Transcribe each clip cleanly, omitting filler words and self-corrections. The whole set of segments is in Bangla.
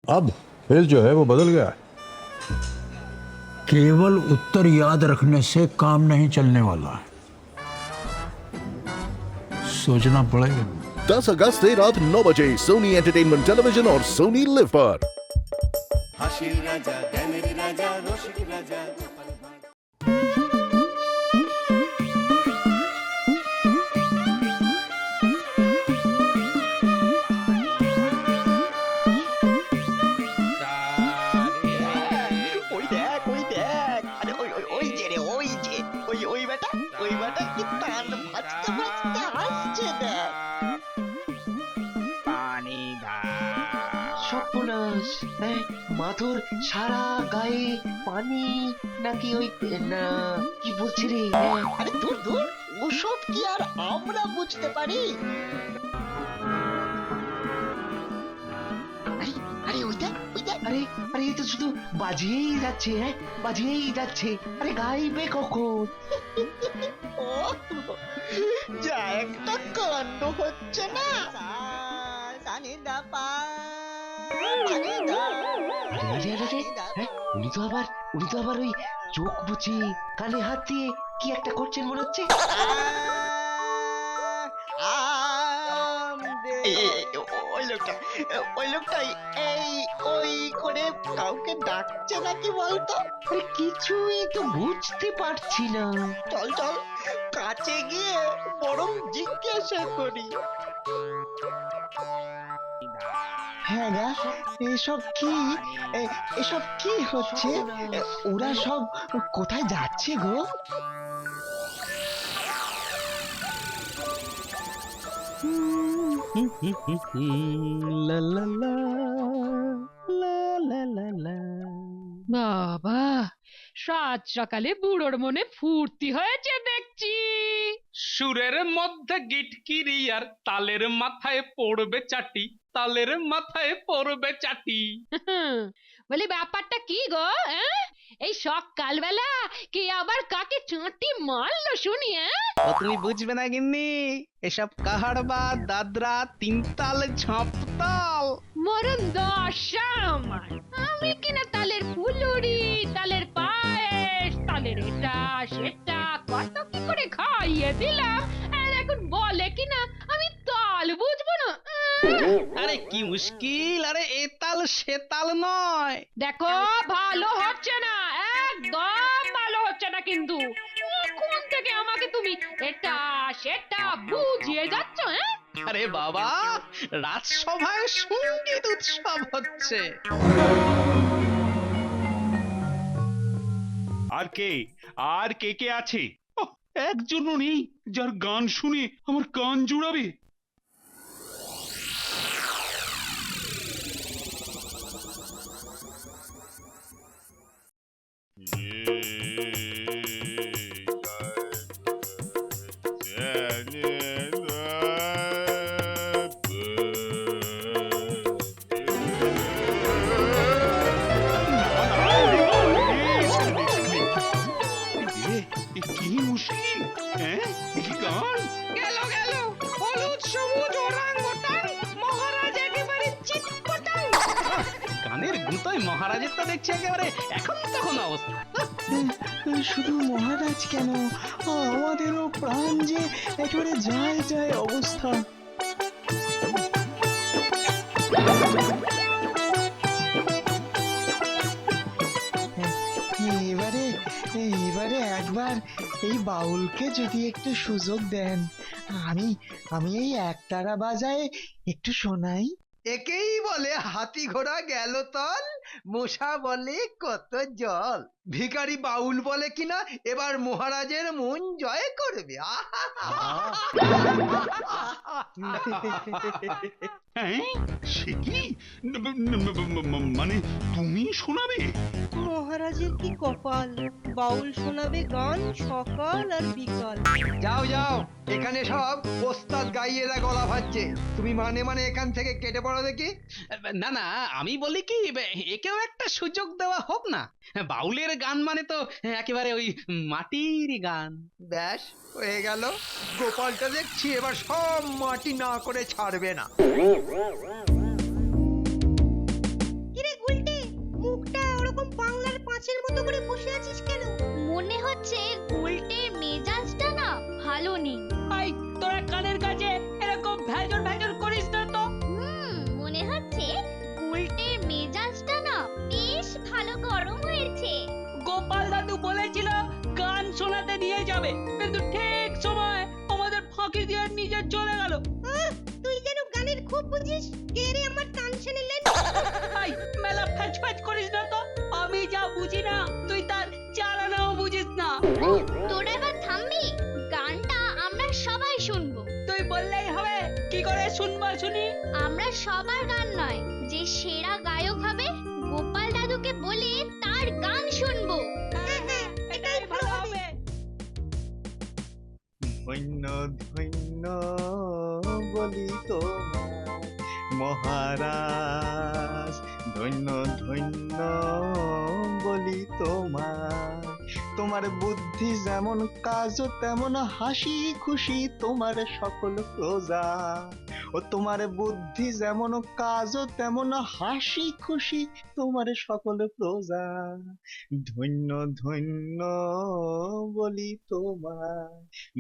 अब फेस जो है वो बदल गया है। केवल उत्तर याद रखने से काम नहीं चलने वाला है, सोचना पड़ेगा। 10 अगस्त से रात 9 बजे सोनी एंटरटेनमेंट टेलीविजन और सोनी लिव पर। হাসির রাজা জ্ঞানের রাজা রসিক রাজা গোপাল ভাঁড়। ওই দেখ আরে ওই যে রে ওই বেটা কি টান ভাজতে ভাজতে আসছে দেখ। পানি সর্বনাশ, মাথুর সারা গায়ে পানি নাকি ওই না কি বলছি রে? আরে দূর ওসব কি আর আমরা বুঝতে পারি? আরে ওই দেখ আরে এ তো শুধু বাজিয়েই যাচ্ছে, বাজিয়েই যাচ্ছে। আরে গাইবে কখন? ও যা একটা কাণ্ড হচ্ছে না। উনি তো আবার ওই চোখ বুঝে কানে হাত দিয়ে কি একটা করছেন মনে হচ্ছে। ওই লোকটাই ওই করে কাউকে ডাকছে নাকি বলতো? আরে কিছুই তো বুঝতে পারছি না। চল কাছে গিয়ে বরং জিজ্ঞাসা করি। হ্যাঁ গা, এসব কি হচ্ছে? ওরা সব কোথায় যাচ্ছে গো? বাবা, সাত সকালে বুড়োর মনে ফুর্তি হয়েছে দেখছি। সুরের মধ্যে গিটকিরি আর তালের মাথায় পড়বে চাটি, তালের মাথায় পড়বে চাটি। বলি ব্যাপারটা কি গো? এই সকালবেলা কে আবার কাকে চাঁটি মারলো শুনি? ও তুমি বুঝবে না গিন্নি, এসব কাহাড়বা দাদরা তিনতাল ঝাঁপতাল। মরণ দশা আমার, আমি কিনা তালের ফুলুরি, তালের পায়েস, তালের এটা সেটা কত কি করে খাইয়ে দিলাম, আর এখন বলে কিনা আমি তাল বুঝবো না। আরে কি মুশকিল, আরে এ তাল সে তাল নয়। দেখো ভালো হচ্ছে না, একদম ভালো হচ্ছে না কিন্তু। কোন থেকে আমাকে তুমি এটা সেটা বুঝিয়ে যাচ্ছ? আরে বাবা, রাজসভায় সঙ্গীত উৎসব হচ্ছে। আর কে আছে? একজনও নেই যার গান শুনে আমার কান জুড়াবে। কি মুশকিল, কি গান? গেল হলুদ সবুজ ওরাংওটাং, মহারাজ একেবারে চিৎপটাং। গানের গুতোয় মহারাজের তো দেখছি একেবারে এখন তখন অবস্থা। শুধু মহারাজ কেন, আমাদেরও প্রাণ যে একেবারে যায় অবস্থা। এবারে একবার এই বাউলকে যদি একটু সুযোগ দেন, আমি এই একতারা বাজায় একটু শোনাই। একেই বলে হাতি ঘোড়া গেল তল, মশা বলে কত জল। ভিখারি বাউল বলে কিনা এবার মহারাজের মন জয় করবে। সে কি, মানে তুমি শোনাবে? মহারাজের কি কপাল, বাউল শোনাবে গান সকাল আর বিকাল। যাও এখানে সব ওস্তাদ গাইয়েরা গলা ভাজছে, তুমি মানে এখান থেকে কেটে পড়ো দেখি। না আমি বলি কি, একেও একটা সুযোগ দেওয়া হোক না। বাউলের গান মানে তো একেবারে ওই মাটির গান। ব্যাস হয়ে গেল, গোপালটা দেখছি এবার সব মাটি না করে ছাড়বে না। হচ্ছে উল্টের মেজাজটা না ভালো নেই। আই তোরা কানের কাছে এরকম ভেজর ভেজর করিস না তো। মনে হচ্ছে উল্টের মেজাজটা না বেশ ভালো গরম হয়েছে। গোপাল দাদু বলেছিল গান শোনাতে নিয়ে যাবে, কিন্তু ঠিক সময় আমাদের ফাঁকি দিয়ে নিজে চলে গেল। তুই যেন গানের খুব বুঝিস, কে রে আমার কান শুনিলেন? আই মেলা ফ্যাচ ফ্যাচ করিস না তো, আমি যা বুঝি না তুই তার চালানাও বুঝিস না। তোরা এবার থামবি? গানটা আমরা সবাই শুনবো। তুই বললেই হবে, কি করে শুনবা শুনি? আমরা সবার গান নয়, যে সেরা গায়ক হবে গোপাল দাদুকে বলে তার গান শুনবো। এটাই ভালো হবে। ধন্য ধন্য বলি তোমার মহারাজ, ধন্য ধন্য বলি তোমার। তোমার বুদ্ধি যেমন কাজ তেমন হাসি খুশি তোমার সকল প্রজা। ও তোমার বুদ্ধি যেমন কাজ তেমন হাসি খুশি তোমার সকল প্রজা। ধন্য ধন্য বলি তোমার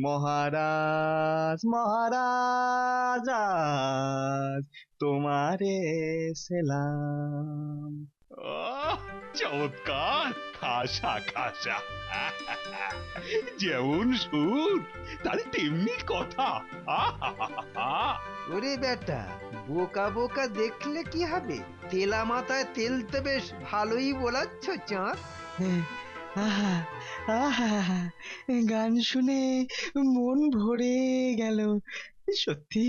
মহারাজ মহারাজ, আজ তোমারে সেলাম। চমৎকার, খাসা খাসা। যেমন সুর তার তেমনি কথা। ওরে বেটা, বোকা বোকা দেখলে কি হবে? তেলা মাথায় তেল তো বেশ ভালোই বলাচ্ছ চাঁদ। গান শুনে মন ভরে গেল। সত্যি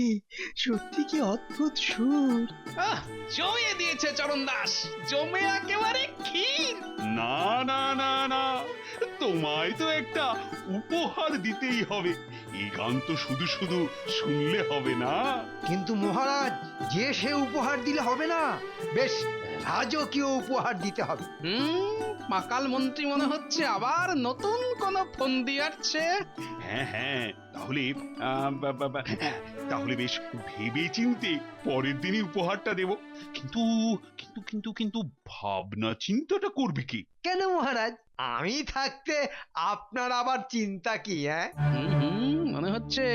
সত্যি কি অদ্ভুত সুর। জমিয়ে দিয়েছে চরণ দাস, জমে একেবারে ক্ষীর। না না না না, তোমায় তো একটা উপহার দিতেই হবে। এই গান তো শুধু শুধু শুনলে হবে না। কিন্তু মহারাজ, যে সে উপহার দিলে হবে না, বেশ রাজকীয় উপহার দিতে হবে। মাকাল মন্ত্রী মনে হচ্ছে আবার নতুন কোন ফন্দি আসছে। হ্যাঁ হ্যাঁ, তাহলে তাহলে বেশ ভেবে চিনতে পরের দিনই উপহারটা দেব। কিন্তু কিন্তু কিন্তু কিন্তু ভাবনা চিন্তাটা করবে কি? কেন মহারাজ, আমি থাকতে আপনার আবার চিন্তা কি? মনে হচ্ছে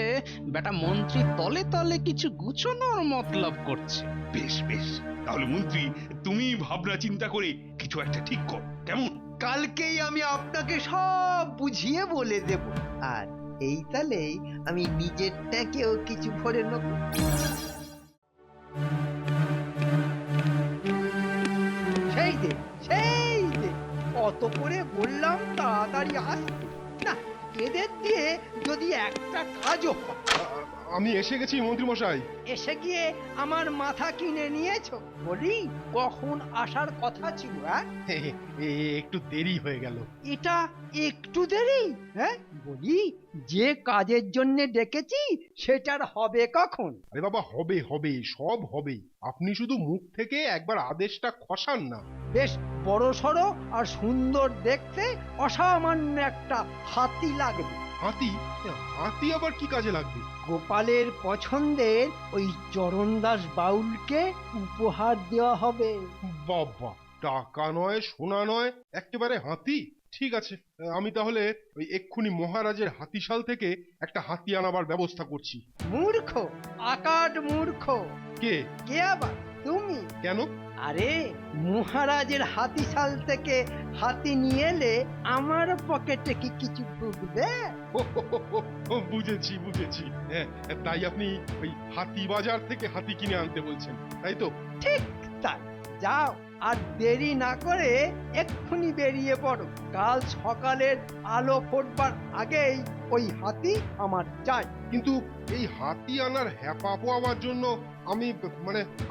বেটা মন্ত্রী তলে তলে কিছু গুছানোর মতলব করছে। বেশ বেশ, তাহলে মন্ত্রী তুমি ভাবনা চিন্তা করে কিছু একটা ঠিক কর, কেমন? কালকেই আমি আপনাকে সব বুঝিয়ে বলে দেব। আর এই তালেই আমি নিজেরটাকেও কিছু ভরে নেব। সেই দে সেই দে, অত করে বললাম তাড়াতাড়ি আসতে। না, এদের দিয়ে যদি একটা কাজও হয়। আমি এসে গেছি মন্ত্রী মশাই। এসে গিয়ে আমার মাথা কিনে নিয়েছো? বলি, কখন আসার কথা ছিল? একটু দেরি হয়ে গেল। এটা একটু দেরি? হ্যাঁ, বলি যে কাজের জন্য ডেকেছি সেটার হবে কখন? আরে বাবা, হবে হবে, সব হবে। আপনি শুধু মুখ থেকে একবার আদেশটা খসান না। বেশ বড় সড়ো আর সুন্দর দেখতে অসামান্য একটা হাতি লাগবে। হাতি? হাতি আবার কি কাজে লাগবে? গোপালের পছন্দের ওই চরণদাস বাউলকে উপহার দেওয়া হবে। বাবা, টাকা নয় সোনা নয়, একেবারে হাতি। ঠিক আছে, আমি তাহলে ওই এক্ষুনি মহারাজের হাতিশাল থেকে একটা হাতি আনাবার ব্যবস্থা করছি। মূর্খ, আকাট মূর্খ। কে? কে আবার? তুমি। কেন? আরে, মহারাজের হাতিশাল থেকে হাতি নিয়ে এলে আমার পকেটে কি কিছু ঢুকবে? বুঝেছি বুঝেছি। হ্যাঁ, তাই আপনি ওই হাতি বাজার থেকে হাতি কিনে আনতে বলছেন, তাই তো? ঠিক তাই। যাও, আর দেরি না করে এক্ষুনি বেরিয়ে পড়ো। কাল সকালের আলো ফোটবার আগেই ওই হাতি আমার চাই। কিন্তু এই হাতি আনার হ্যাপা পাওয়ার জন্য আমি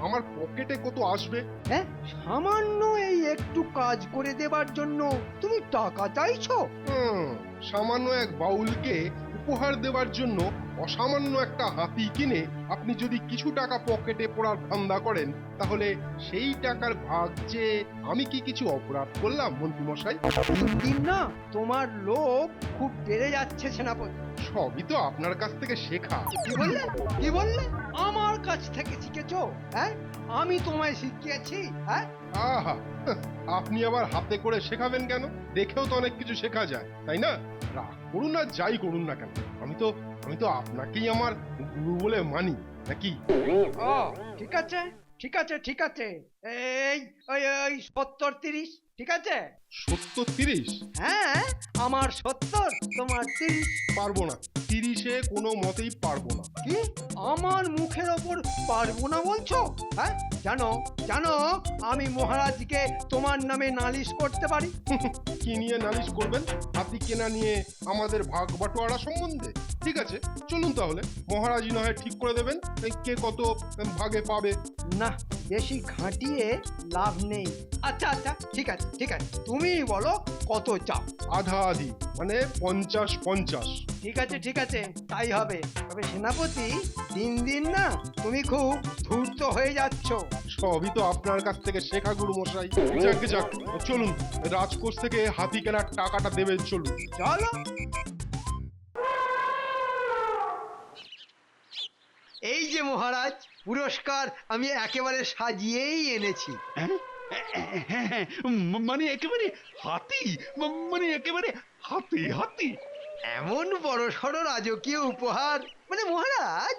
আমার পকেটে কত আসবে? হ্যাঁ, সামান্য এই একটু কাজ করে দেবার জন্য তুমি টাকা চাইছো? সামান্য এক বাউলকে উপহার দেবার জন্য অসামান্য একটা হাতি কিনে আপনি যদি কিছু টাকা পকেটে পড়ার ধান্দা করেন, তাহলে সেই টাকার ভাগ যে আমি কি কিছু অপরাধ করলাম মন্ত্রী মশাই? দিন দিন না তোমার লোভ খুব বেড়ে যাচ্ছে সেনাপতি। সবই তো আপনার কাছ থেকে শেখা। কি বললে? কি বললে? আমার কাছ থেকে শিখেছো? হ্যাঁ, আমি তোমায় শিখিয়েছি? হ্যাঁ, আহা, আপনি আবার হাতে করে শেখাবেন কেন? দেখেও তো অনেক কিছু শেখা যায়, তাই না? রাগ করুন আর যাই করুন না কেন, আমি তো আপনাকেই আমার গুরু বলে মানি, নাকি? ও ঠিক আছে, ঠিক আছে, ঠিক আছে। এই ওই ওই 70-30, ঠিক আছে? 70-30? হ্যাঁ, আমার 70, তোমার 30। পারবো না, 30-এ কোনো মতেই পারবো না। কি আমার মুখের ওপর পারবো না বলছো? হ্যাঁ, জানো জানো আমি মহারাজকে তোমার নামে নালিশ করতে পারি। কি নিয়ে নালিশ করবেন? হাতি কেনা নিয়ে আমাদের ভাগ বাটোয়ারা সম্বন্ধে? ঠিক আছে, চলুন তাহলে, মহারাজই না হয় ঠিক করে দেবেন কে কত ভাগে পাবে। না, বেশি ঘাঁটিয়ে লাভ নেই। আচ্ছা আচ্ছা, ঠিক আছে ঠিক আছে, তুমি বলো কত চাও। আধা আধি, মানে 50-50। ঠিক আছে ঠিক আছে, তাই হবে। তবে সেনাপতি, দিন দিন না তুমি খুব ধূর্ত হয়ে যাচ্ছ। সবই তো আপনার কাছ থেকে শেখা গুরু মশাই। যাক, চলুন, রাজকোষ থেকে হাতি কেনার টাকাটা দেবে, চলুন। চলো। এই যে মহারাজ, পুরস্কার আমি একেবারে সাজিয়েই এনেছি। মানে একেবারে হাতি, মানে একেবারে হাতি হাতি। এমন বড় সড় রাজকীয় উপহার, মানে মহারাজ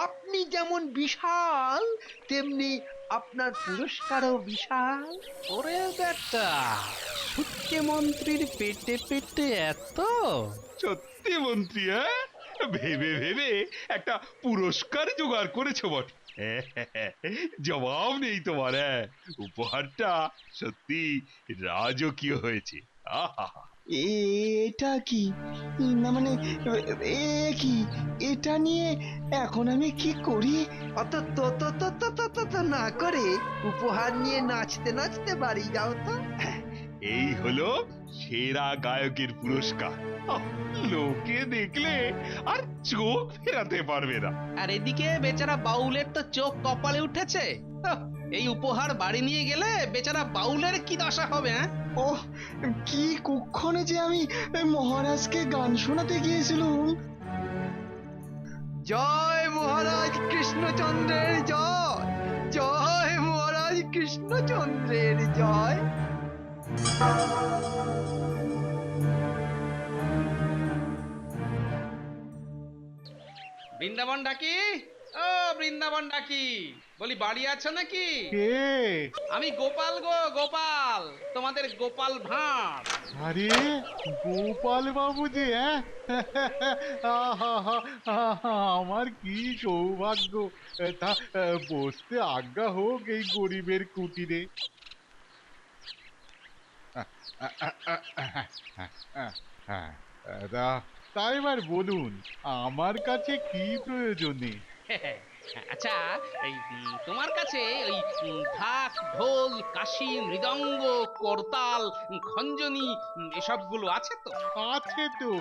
আপনি যেমন বিশাল, তেমনি আপনার পুরস্কারও বিশাল। ওরে বেটা, সত্যি মন্ত্রীর পেটে পেটে এত? সত্যি মন্ত্রী, হ্যাঁ? ভেবে ভেবে একটা পুরস্কার জোগাড় করেছো বটে। জবাব নেই তোমার। হ্যাঁ, উপহারটা সত্যি রাজকীয় হয়েছে। আহা, এটা কি? না মানে কি এটা নিয়ে এখন আমি কি করি? অত তো তো তো তো তো তো তো না করে উপহার নিয়ে নাচতে নাচতে বাড়ি যাও তো। এই হলো সেরা গায়কের পুরস্কার। আহ, লোকে দেখলে আর চোখ ফেরাতে পারবে না। আর এদিকে বেচারা বাউলের তো চোখ কপালে উঠেছে। হাহ, এই উপহার বাড়ি নিয়ে গেলে বেচারা বাউলের কি দশা হবে? হ্যাঁ, ও কি কুক্ষণে যে আমি মহারাজকে গান শোনাতে গিয়েছিলুম। জয় মহারাজ কৃষ্ণচন্দ্রের জয়, জয় মহারাজ কৃষ্ণচন্দ্রের জয়। বৃন্দাবন ডাকি, ও বৃন্দাবন ডাকি, বলি বাড়ি আছো নাকি? আমি গোপাল গো, গোপাল, তোমাদের গোপাল ভাঁড়। আরে গোপাল বাবু যে, আমার কি সৌভাগ্য। তা বসতে আজ্ঞা হোক এই গরিবের কুটিরে। তা এবার বলুন, আমার কাছে কি প্রয়োজনে? আচ্ছা, এই তোমার কাছে ওই ঢাক, ঢোল, কাশি, মৃদঙ্গ, করতাল, খঞ্জনি এসবগুলো আছে তো? আছে তো।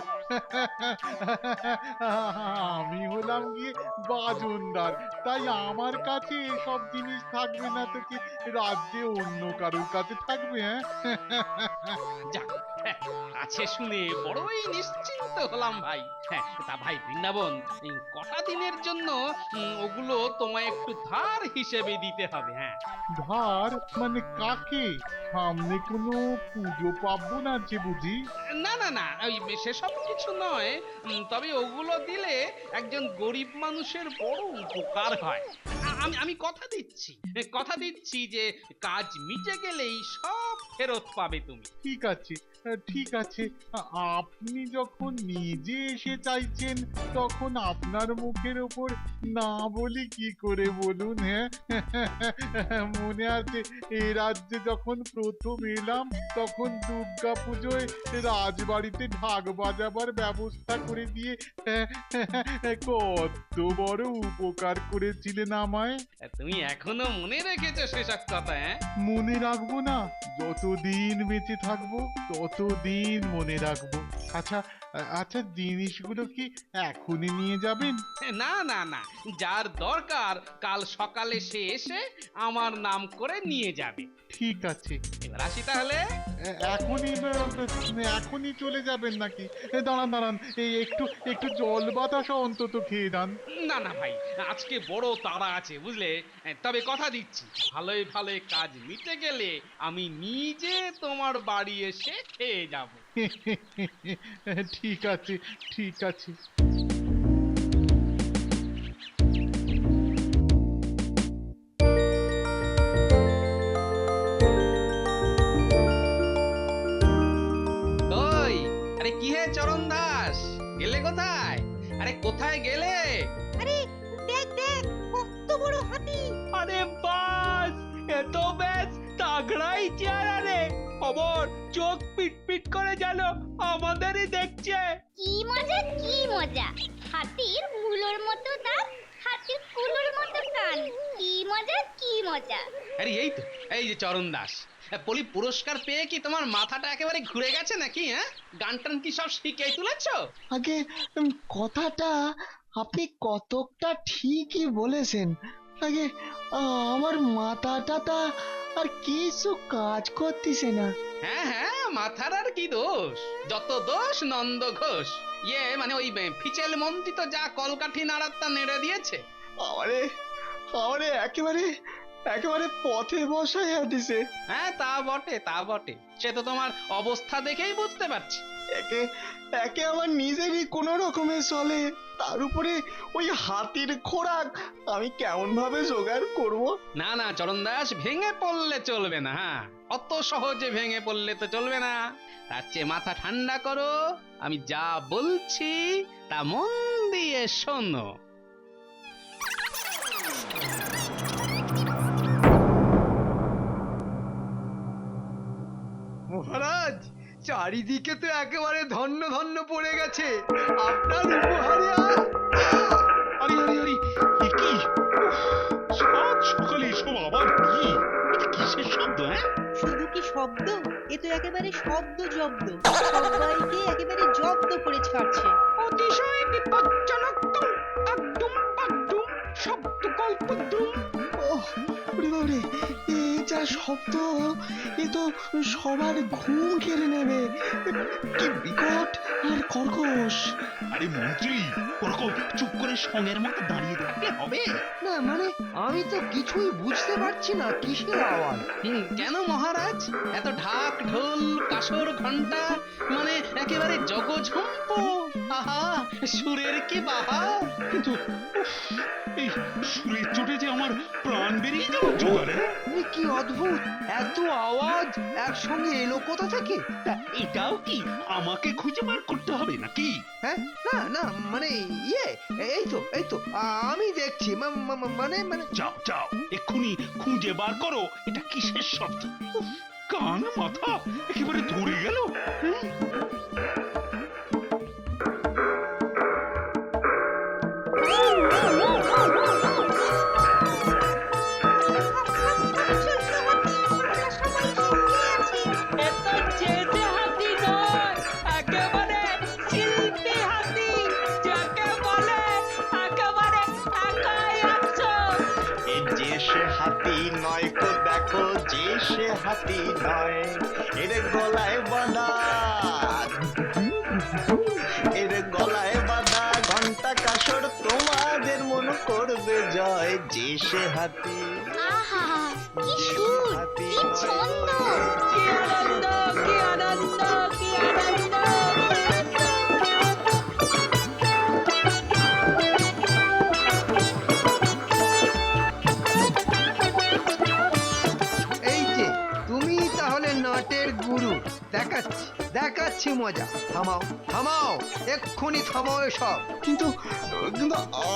আমি হলাম গিয়ে বাজনদার, তাই আমার কাছে এসব জিনিস থাকবে না তো কি রাজ্যে অন্য কারোর কাছে থাকবে? যাক, আছে শুনে বড়ই নিশ্চিন্ত হলাম ভাই। তা ভাই বৃন্দাবন, কটা দিনের জন্য ওগুলো তোমায় একটু ধার হিসেবে দিতে হবে। হ্যাঁ, ধার মানে কাকে? সামনে কোনো পুজো পাবো না যে বুঝি? না না না, ওই সেসব কিছু নয়। তবে ওগুলো দিলে একজন গরিব মানুষের বড় উপকার হয়। আমি কথা দিচ্ছি যে কাজ মিটে গেলেই সব ফেরত পাবে তুমি। ঠিক আছে, ঠিক আছে। আপনি যখন নিজে এসে চাইছেন, তখন আপনার মুখের ওপর না বলি কি করে বলুন? হ্যাঁ, মনে আছে এ রাজ্যে যখন প্রথম এলাম, তখন দুর্গা পুজোয় রাজবাড়িতে ঢাক বাজাবার ব্যবস্থা করে দিয়ে কত বড় উপকার করেছিলেন আমায়। তুমি এখনো মনে রেখেছো সেসব কথা? হ্যাঁ, মনে রাখবো না? যতদিন বেঁচে থাকবো ততদিন মনে রাখবো। আচ্ছা আচ্ছা, জিনিসগুলো কি এখনই নিয়ে যাবেন? না না না, যার দরকার কাল সকালে সে এসে আমার নাম করে নিয়ে যাবে। ঠিক আছে। এবার আসি তাহলে। এখনই চলে যাবেন নাকি? দাঁড়ান দাঁড়ান, এই একটু একটু জল বাতাসা অন্তত খেয়ে যান। না না ভাই, আজকে বড় তাড়া আছে বুঝলে। তবে কথা দিচ্ছি, ভালোই ভালোই কাজ মিটে গেলে আমি নিজে তোমার বাড়ি এসে খেয়ে যাব। ঠিক আছে ঠিক আছে। কই, আরে কি হে চরণ দাস, গেলে কোথায়? আরে কোথায় গেলে? আরে দেখ দেখ, কত বড় হাতি! আরে বাস, এত বেশ তাগড়াই চেহারা রে। খবর চোখ পিট পিট করে যেন আমাদেরই দেখছে। কি মজা কি মজা, হাতির মুলোর মতো দাঁত, হাতির কুলোর মতো কান, কি মজা কি মজা। আরে এই যে চরণ দাস, পলি পুরস্কার পেয়ে কি তোমার মাথাটা একেবারে ঘুরে গেছে নাকি? হ্যাঁ, গান টান কি সব শিখে তুলেছো? আগে কথাটা আপনি কতকটা ঠিকই বলেছেন। আগে আমার মাথাটা আর কিছু কাজ করতেছে না। হ্যাঁ হ্যাঁ, মাথার আর কি দোষ, যত দোষ নন্দ ঘোষ। মানে ওই ফিচেল মন্ত্রী তো যা কলকাঠি নাড়ার তা নেড়ে দিয়েছে। আমারে আমারে একেবারে একেবারে পথে বসাইয়া দিছে। হ্যাঁ তা বটে, সে তো তোমার অবস্থা দেখেই বুঝতে পারছি। একে আমার নিজেরই কোনো রকমে চলে, তার উপরে ওই হাতির খোরাক আমি কেমন ভাবে জোগাড় করব? না না চরণ দাস, ভেঙে পড়লে চলবে না। হ্যাঁ, অত সহজে ভেঙে পড়লে তো চলবে না। তার চেয়ে মাথা ঠান্ডা করো, আমি যা বলছি তা মন দিয়ে শোনো। মহারাজ, চারিদিকে তো একেবারে ধন্য ধন্য পড়ে গেছে আপনার উপহারে। আরে আরে আরে, এ কি? সাত সকালে এসব আবার কি? এটা কিসের শব্দ? হ্যাঁ, শুধু কি শব্দ, এ তো একেবারে শব্দ জব্দ, সবাইকে একেবারে জব্দ করে ছাড়ছে। অতিশয় বিপজ্জনক, একদম একদম শব্দ কল্পদ্রুম। ওরে এ যা শব্দ, এ তো সবার ঘুম কেড়ে নেবে। কি বিকট আর কর্কশ! আরে মন্ত্রী, ওরকম চুপ করে সঙ্গের মতো দাঁড়িয়ে থাকলে হবে? না মানে আমি তো কিছুই বুঝতে পারছি না কিসের আওয়াজ। কেন মহারাজ, এত ঢাক ঢোল কাসর ঘন্টা, মানে একেবারে জগঝম্প। আহা, সুরের কি বাহার! কিন্তু এই সুরের চোটে যে আমার প্রাণ বেরিয়ে যাওয়ার জোগাড়। কি অদ্ভুত, এত আওয়াজ একসঙ্গে এলো কোথা থেকে? এটাও কি আমাকে খুঁজে বার করতে হবে নাকি? হ্যাঁ, না না মানে এই তো আমি দেখছি। মানে যাও যাও, এক্ষুনি খুঁজে বার করো এটা কিসের শব্দ। উফ, কান মাথা একেবারে ধরে গেল। হাতি নয় তো দেখো যে সে হাতি নয়, এর গলায় বাঁধা ঘন্টা কাসর, তোমাদের মন করবে জয়, যে সে হাতি। আহা, কি সুর, কি ছন্দ! কি আনন্দ, কি আনন্দ, কি আনন্দ! এই যে তুমি তাহলে নাটের গুরু, দেখাচ্ছি মজা। থামাও এক্ষুনি থামাও এসব। কিন্তু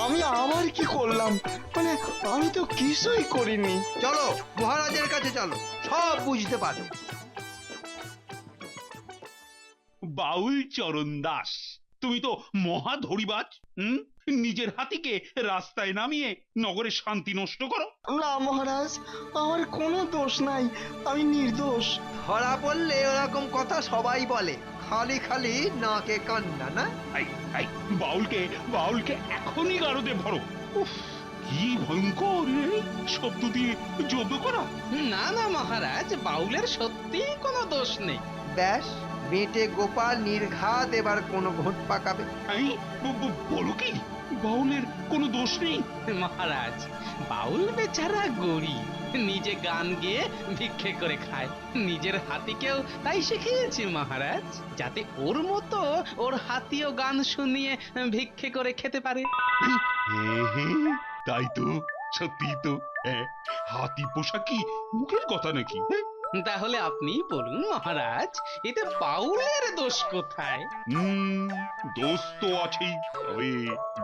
আমি আবার কি করলাম? মানে আমি তো কিছুই করিনি। চলো মহারাজের কাছে চলো, সব বুঝতে পারো। বাউল চরণ দাস, তুমি তো মহা ধরিবাজ। নিজের হাতিকে রাস্তায় নামিয়ে নগরে শান্তি নষ্ট করো। না মহারাজ, আমার কোনো দোষ নাই, আমি নির্দোষ। ধরা পড়লে ওরকম কথা সবাই বলে, খালি খালি নাকে কান্না না? এই, এই, বাউলকে বাউলকে এখনই গারদে ভরো। উফ, কি ভয়ঙ্কর এই শব্দ দিয়ে যজ্ঞ করা। না না মহারাজ, বাউলের সত্যি কোনো দোষ নেই। ব্যাস, বেটে গোপাল নির্ঘাত এবার কোনো ভোট পাকাবে। এই, বলো কি বাউলের কোনো দোষ নেই? মহারাজ, বাউল বেচারা গরিব, নিজে গান গেয়ে ভিক্ষে করে খায়। নিজের হাতিকেও তাই শিখিয়েছে মহারাজ, যাতে ওর মতো ওর হাতিও গান শুনিয়ে ভিক্ষে করে খেতে পারে। তাই তো, সত্যি তো। হাতি পোষা কি মুখের কথা নাকি? তাহলে আপনি বলুন মহারাজ, এতে বাউলের দোষ কোথায়? দোষ তো আছেই, তবে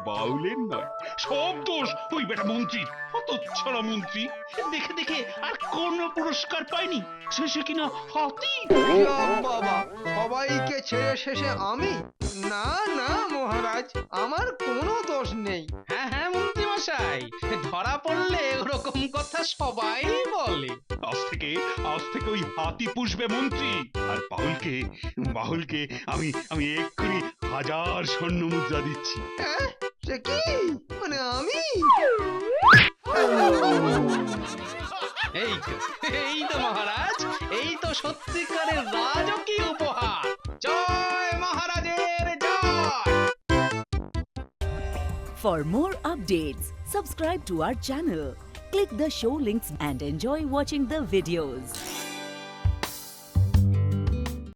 বাউলের নয়, সব দোষ ওই বেটা মন্ত্রী, হতচ্ছাড়া মন্ত্রী। দেখে দেখে আর কোনো পুরস্কার পায়নি, শেষে কিনা হাতি। ইয়া বাবা, সবাইকে ছেড়ে শেষে আমি? না না মহারাজ, আমার কোনো দোষ নেই। হ্যাঁ হ্যাঁ মন্ত্রী মশাই, ধরা পড়লে ওরকম কথা সবাই বলে। আজ থেকে ওই হাতি পুষবে মন্ত্রী, আর বাউলকে আমি এক্ষুনি 1000 স্বর্ণ মুদ্রা দিচ্ছি। সে কি মানে আমি? এই তো মহারাজ, এই তো সত্যিকারের রাজকীয় উপহার। জয় মহারাজের জয়। For more updates, subscribe to our channel, click the show links and enjoy watching the videos.